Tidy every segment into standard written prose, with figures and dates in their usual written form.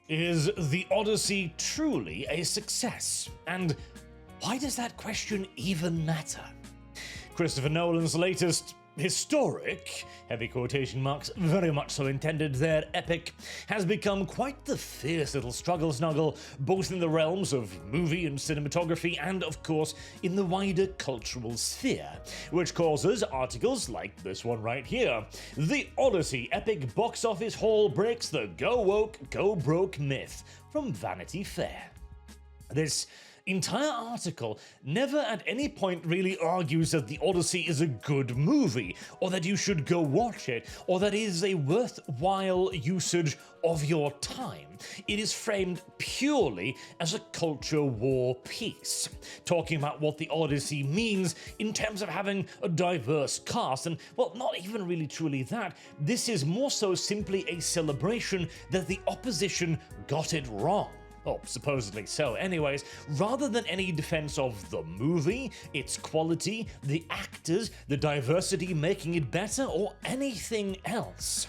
Is the Odyssey truly a success? And why does that question even matter? Christopher Nolan's latest historic, heavy quotation marks, very much so intended there, epic, has become quite the fierce little struggle snuggle, both in the realms of movie and cinematography and, of course, in the wider cultural sphere, which causes articles like this one right here. The Odyssey epic box office haul breaks the go woke, go broke myth from Vanity Fair. This entire article never at any point really argues that The Odyssey is a good movie, or that you should go watch it, or that it is a worthwhile usage of your time. It is framed purely as a culture war piece, talking about what The Odyssey means in terms of having a diverse cast, and, well, not even really truly that. This is more so simply a celebration that the opposition got it wrong. Oh, supposedly so. Anyways, rather than any defense of the movie, its quality, the actors, the diversity making it better, or anything else.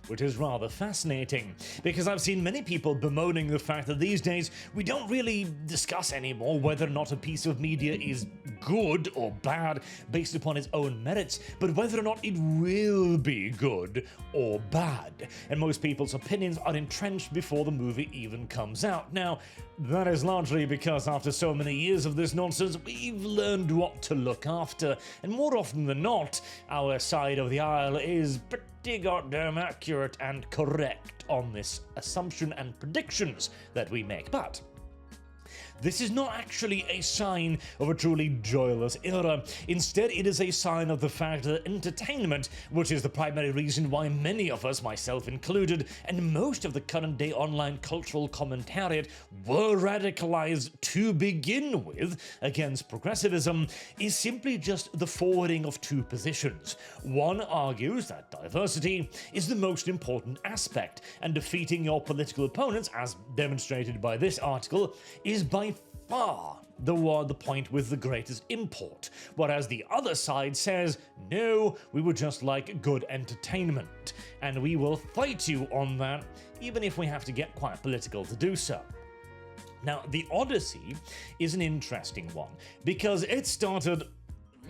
Which is rather fascinating, because I've seen many people bemoaning the fact that these days we don't really discuss anymore whether or not a piece of media is good or bad based upon its own merits, but whether or not it will be good or bad. And most people's opinions are entrenched before the movie even comes out. Now, that is largely because after so many years of this nonsense, we've learned what to look after, and more often than not, our side of the aisle is pretty goddamn accurate and correct on this assumption and predictions that we make. But this is not actually a sign of a truly joyless era. Instead, it is a sign of the fact that entertainment, which is the primary reason why many of us, myself included, and most of the current day online cultural commentariat were radicalized to begin with against progressivism, is simply just the forwarding of two positions. One argues that diversity is the most important aspect, and defeating your political opponents, as demonstrated by this article, is by far the point with the greatest import, whereas the other side says, no, we would just like good entertainment, and we will fight you on that, even if we have to get quite political to do so. Now, The Odyssey is an interesting one, because it started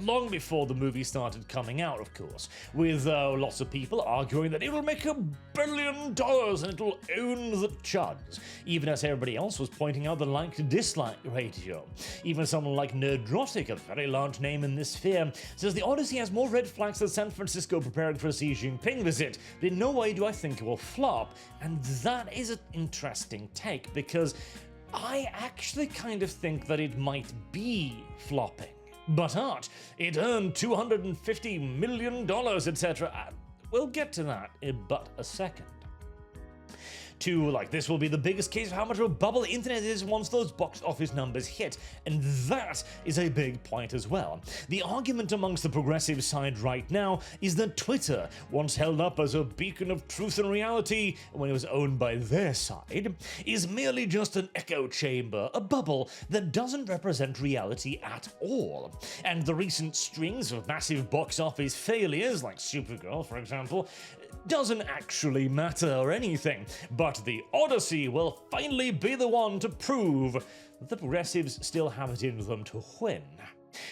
long before the movie started coming out, of course, with lots of people arguing that it'll make $1 billion and it'll own the chuds, even as everybody else was pointing out the like-to-dislike ratio. Even someone like Nerdrotic, a very large name in this sphere, says The Odyssey has more red flags than San Francisco preparing for a Xi Jinping visit, but in no way do I think it will flop, and that is an interesting take, because I actually kind of think that it might be flopping. But Arch, it earned $250 million, etc. We'll get to that in but a second. This will be the biggest case of how much of a bubble the internet is once those box office numbers hit, and that is a big point as well. The argument amongst the progressive side right now is that Twitter, once held up as a beacon of truth and reality when it was owned by their side, is merely just an echo chamber, a bubble that doesn't represent reality at all. And the recent strings of massive box office failures, like Supergirl for example, doesn't actually matter or anything, but The Odyssey will finally be the one to prove that the progressives still have it in them to win.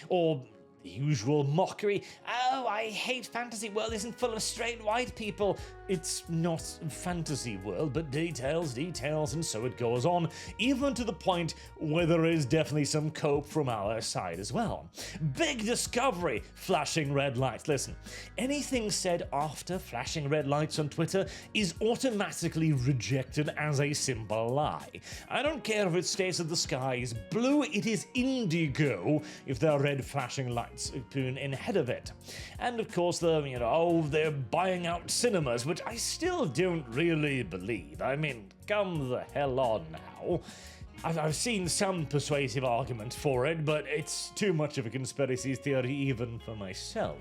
Or the usual mockery, oh, I hate fantasy world isn't full of straight white people. It's not fantasy world, but details, and so it goes on, even to the point where there is definitely some cope from our side as well. Big discovery, flashing red lights. Listen, anything said after flashing red lights on Twitter is automatically rejected as a simple lie. I don't care if it states that the sky is blue, it is indigo if there are red flashing lights in ahead of it. And of course they're buying out cinemas, which I still don't really believe. I mean, come the hell on now. I've seen some persuasive argument for it, but it's too much of a conspiracy theory even for myself.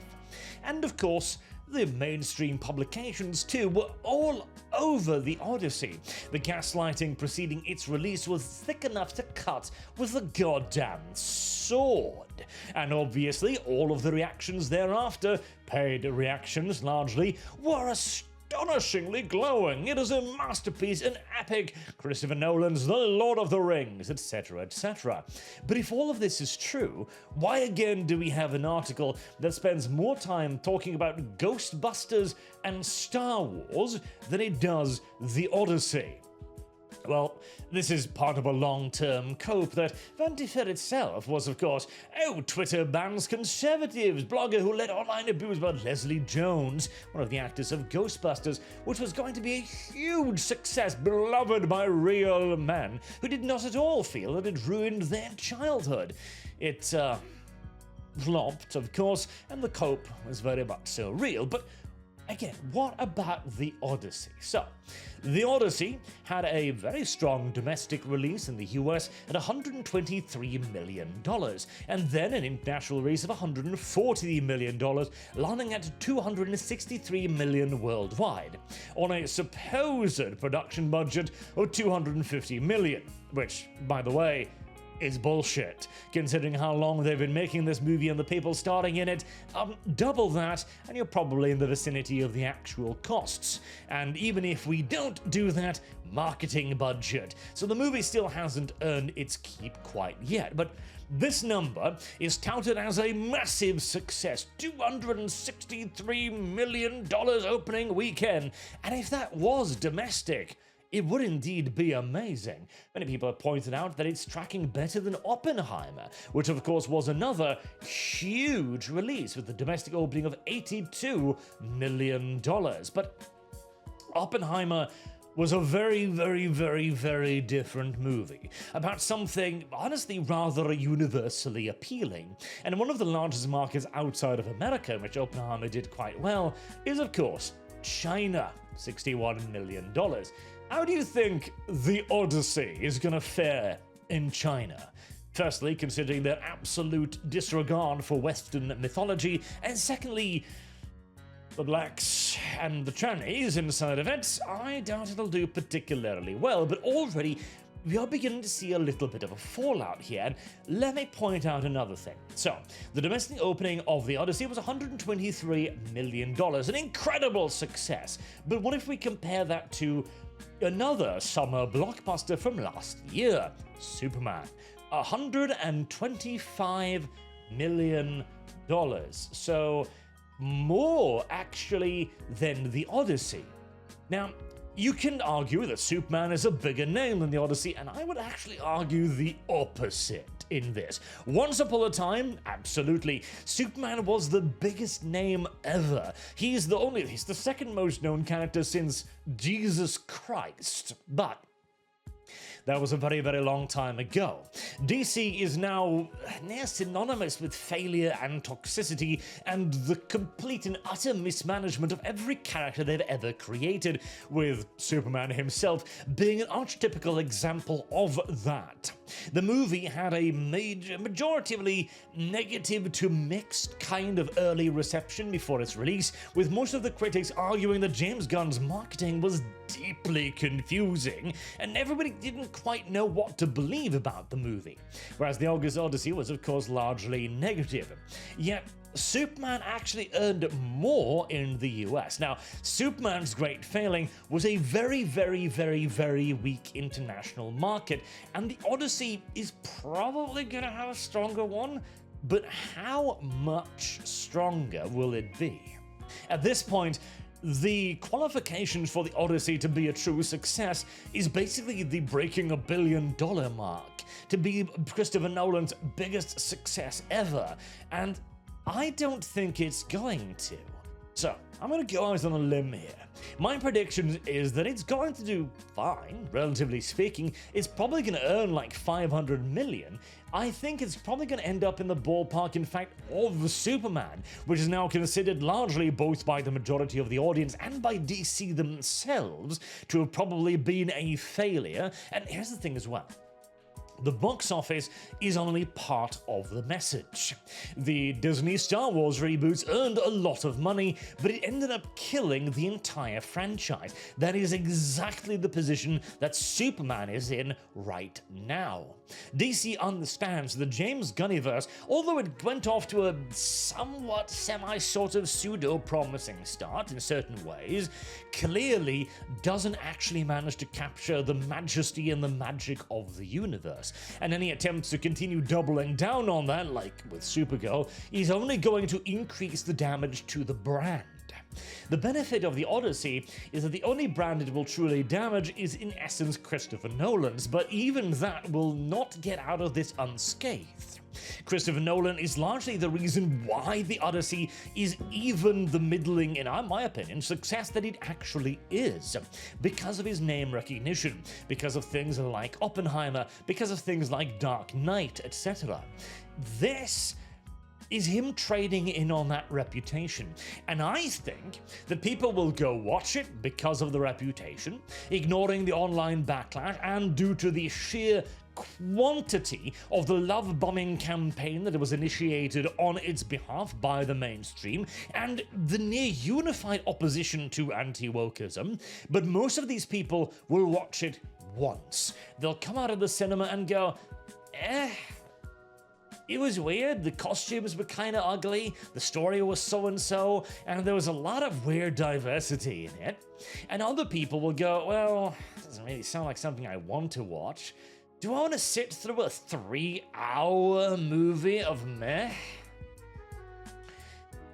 And of course, the mainstream publications too were all over The Odyssey. The gaslighting preceding its release was thick enough to cut with a goddamn sword. And obviously all of the reactions thereafter, paid reactions largely, were astounding astonishingly glowing. It is a masterpiece, an epic, Christopher Nolan's The Lord of the Rings, etc., etc. But if all of this is true, why again do we have an article that spends more time talking about Ghostbusters and Star Wars than it does The Odyssey? Well, this is part of a long-term cope that Vanity Fair itself was, of course, Twitter bans conservatives, blogger who led online abuse about Leslie Jones, one of the actors of Ghostbusters, which was going to be a huge success, beloved by real men who did not at all feel that it ruined their childhood. It, flopped, of course, and the cope was very much so real, but again, what about The Odyssey? So, The Odyssey had a very strong domestic release in the US at $123 million, and then an international release of $140 million, landing at $263 million worldwide, on a supposed production budget of $250 million, which, by the way, is bullshit, considering how long they've been making this movie and the people starring in it. Double that, and you're probably in the vicinity of the actual costs. And even if we don't do that, marketing budget. So the movie still hasn't earned its keep quite yet, but this number is touted as a massive success, $263 million opening weekend. And if that was domestic, it would indeed be amazing. Many people have pointed out that it's tracking better than Oppenheimer, which of course was another huge release with the domestic opening of $82 million. But Oppenheimer was a very, very, very, very different movie about something honestly rather universally appealing. And one of the largest markets outside of America, which Oppenheimer did quite well, is of course China, $61 million. How do you think The Odyssey is gonna fare in China? Firstly, considering their absolute disregard for Western mythology, and secondly, the blacks and the trannies inside of it, I doubt it'll do particularly well, but already we are beginning to see a little bit of a fallout here, and let me point out another thing. So, the domestic opening of The Odyssey was $123 million, an incredible success, but what if we compare that to another summer blockbuster from last year, Superman, $125 million. So more actually than The Odyssey. Now, you can argue that Superman is a bigger name than The Odyssey, and I would actually argue the opposite in this. Once upon a time, absolutely, Superman was the biggest name ever. He's the second most known character since Jesus Christ, but that was a very, very long time ago. DC is now near synonymous with failure and toxicity and the complete and utter mismanagement of every character they've ever created, with Superman himself being an archetypical example of that. The movie had a majoritively negative to mixed kind of early reception before its release, with most of the critics arguing that James Gunn's marketing was deeply confusing, and everybody didn't quite know what to believe about the movie, whereas The Odyssey was of course largely negative. Yet Superman actually earned more in the US. Now, Superman's great failing was a very, very, very, very weak international market, and The Odyssey is probably gonna have a stronger one, but how much stronger will it be? At this point, the qualifications for The Odyssey to be a true success is basically the breaking $1 billion mark, to be Christopher Nolan's biggest success ever, and I don't think it's going to. So, I'm going to go out on a limb here. My prediction is that it's going to do fine, relatively speaking. It's probably going to earn like $500 million. I think it's probably going to end up in the ballpark, in fact, of Superman, which is now considered largely both by the majority of the audience and by DC themselves to have probably been a failure. And here's the thing as well. The box office is only part of the message. The Disney Star Wars reboots earned a lot of money, but it ended up killing the entire franchise. That is exactly the position that Superman is in right now. DC understands the James Gunniverse, although it went off to a somewhat sort of pseudo-promising start in certain ways, clearly doesn't actually manage to capture the majesty and the magic of the universe. And any attempts to continue doubling down on that, like with Supergirl, is only going to increase the damage to the brand. The benefit of the Odyssey is that the only brand it will truly damage is in essence Christopher Nolan's, but even that will not get out of this unscathed. Christopher Nolan is largely the reason why the Odyssey is even the middling, in my opinion, success that it actually is. Because of his name recognition, because of things like Oppenheimer, because of things like Dark Knight, etc. This is him trading in on that reputation. And I think that people will go watch it because of the reputation, ignoring the online backlash, and due to the sheer quantity of the love-bombing campaign that was initiated on its behalf by the mainstream, and the near-unified opposition to anti-wokeism. But most of these people will watch it once. They'll come out of the cinema and go, it was weird, the costumes were kinda ugly, the story was so-and-so, and there was a lot of weird diversity in it. And other people will go, well, it doesn't really sound like something I want to watch. Do I want to sit through a 3-hour movie of meh?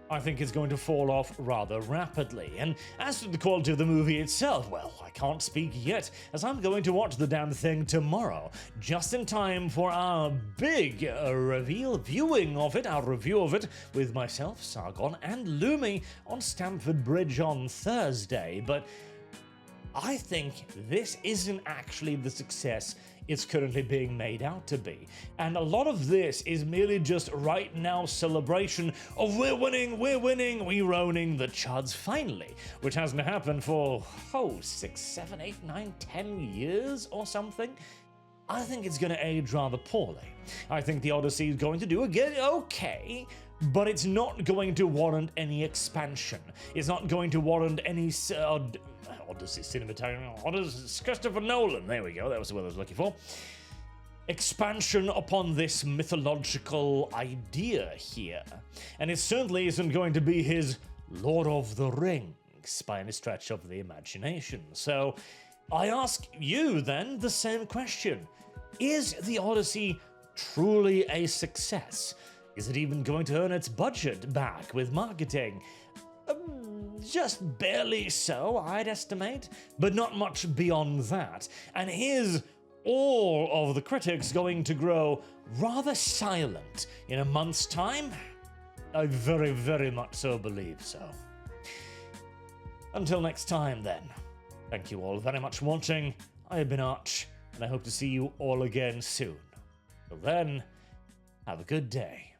I think it's going to fall off rather rapidly. And as for the quality of the movie itself, well, I can't speak yet, as I'm going to watch the damn thing tomorrow, just in time for our big reveal viewing of it, our review of it, with myself, Sargon, and Lumi on Stamford Bridge on Thursday. But I think this isn't actually the success it's currently being made out to be. And a lot of this is merely just right now celebration of we're winning, we're owning the chuds finally, which hasn't happened for, 6, 7, 8, 9, 10 years or something. I think it's going to age rather poorly. I think the Odyssey is going to do again okay, but it's not going to warrant any expansion. It's not going to warrant any Odyssey cinematography. Odyssey, Christopher Nolan. There we go. That was the word I was looking for. Expansion upon this mythological idea here, and it certainly isn't going to be his Lord of the Rings by any stretch of the imagination. So, I ask you then the same question: is the Odyssey truly a success? Is it even going to earn its budget back with marketing? Just barely so, I'd estimate, but not much beyond that. And is all of the critics going to grow rather silent in a month's time? I very, very much so believe so. Until next time, then, thank you all very much for watching. I have been Arch, and I hope to see you all again soon. Till then, have a good day.